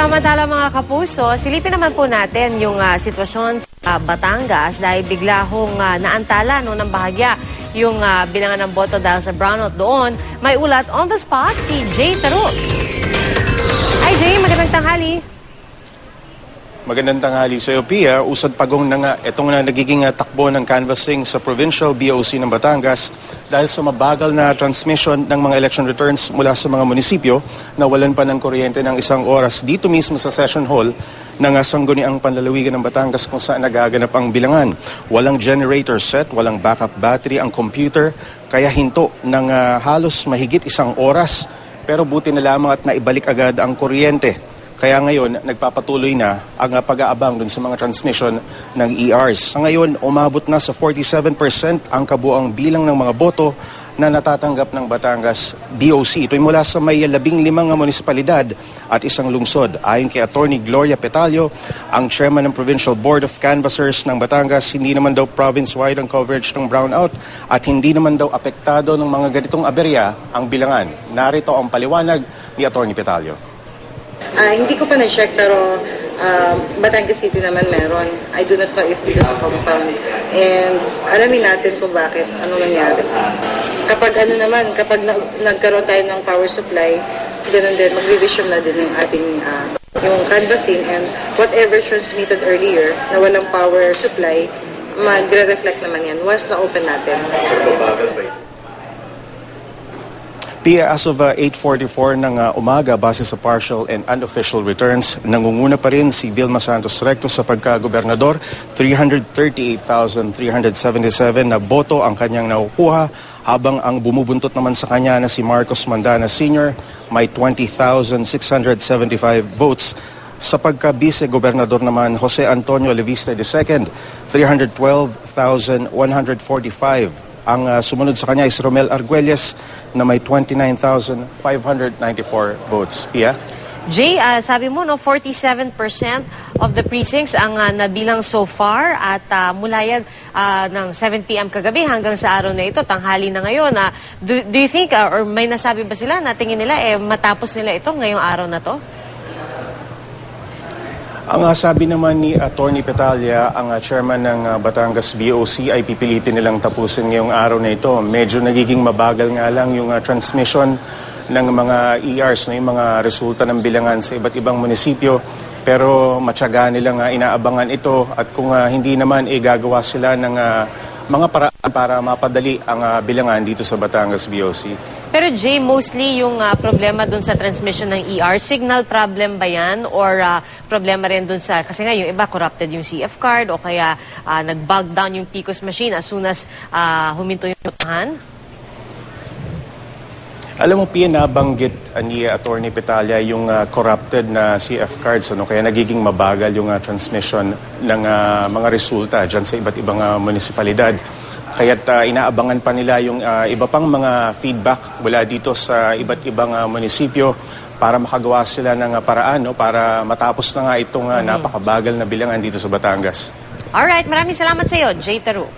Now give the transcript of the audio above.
Samantala mga kapuso, silipin naman po natin yung sitwasyon sa Batangas dahil bigla hong naantala ng bahagya yung bilangan ng boto dahil sa brownout doon. May ulat on the spot si Jay Taruk. Hi Jay, magandang tanghali. Magandang tanghali sa iyo, Pia. Usad pagong na nga itong nagiging takbo ng canvassing sa Provincial BOC ng Batangas dahil sa mabagal na transmission ng mga election returns mula sa mga munisipyo na walan pa ng kuryente ng isang oras dito mismo sa session hall ng sangguniang panlalawigan ng Batangas kung saan nagaganap ang bilangan. Walang generator set, walang backup battery ang computer, kaya hinto ng halos mahigit isang oras. Pero buti na lamang at naibalik agad ang kuryente. Kaya ngayon, nagpapatuloy na ang pag-aabang dun sa mga transmission ng ERs. Sa ngayon, umabot na sa 47% ang kabuang bilang ng mga boto na natatanggap ng Batangas BOC. Ito'y mula sa may 15 munisipalidad at isang lungsod. Ayon kay Attorney Gloria Petalio, ang chairman ng Provincial Board of Canvassers ng Batangas, hindi naman daw province-wide ang coverage ng brownout at hindi naman daw apektado ng mga ganitong aberya ang bilangan. Narito ang paliwanag ni Attorney Petalio. Hindi ko pa na-check pero Batangas City naman meron. I do not know if dito sa compound. And alamin natin kung bakit, ano nangyari. Kapag nagkaroon tayo ng power supply, ganun din, magre-resume na din yung ating yung canvassing and whatever transmitted earlier na walang power supply, magre-reflect naman yan once na-open natin. Pia, as of 8:44 ng umaga, base sa partial and unofficial returns, nangunguna pa rin si Vilma Santos Recto sa pagka-gobernador. 338,377 na boto ang kanyang nakukuha, habang ang bumubuntot naman sa kanya na si Marcos Mandana Sr. may 20,675 votes. Sa pagka-vice-gobernador naman, Jose Antonio Levista II, 312,145. Ang sumunod sa kanya is Romel Arguelles na may 29,594 votes. Pia? Jay, sabi mo 47% of the precincts ang nabilang so far at mula yan ng 7 p.m. kagabi hanggang sa araw na ito, tanghali na ngayon. Do you think or may nasabi ba sila na tingin nila matapos nila ito ngayong araw na to? Ang sabi naman ni Attorney Petalya, ang chairman ng Batangas BOC ay pipilitin nilang tapusin ngayong araw na ito. Medyo nagiging mabagal nga lang yung transmission ng mga ERs, yung mga resulta ng bilangan sa iba't ibang munisipyo. Pero matyaga nilang inaabangan ito at kung hindi naman gagawa sila ng mga paraan para mapadali ang bilangan dito sa Batangas BOC. Pero Jay, mostly yung problema dun sa transmission ng ER, signal problem ba yan? Or problema rin dun sa, kasi nga yung iba corrupted yung CF card o kaya nag-bug down yung PCOS machine as soon as huminto yung botohan? Alam mo, Pia, nabanggit ni Attorney Petalya yung corrupted na CF cards, kaya nagiging mabagal yung transmission ng mga resulta dyan sa iba't ibang munisipalidad. Kaya't inaabangan pa nila yung iba pang mga feedback mula dito sa iba't ibang munisipyo para makagawa sila ng paraan para matapos na nga itong napakabagal na bilangan dito sa Batangas. Alright, maraming salamat sa iyo, Jay Taruk.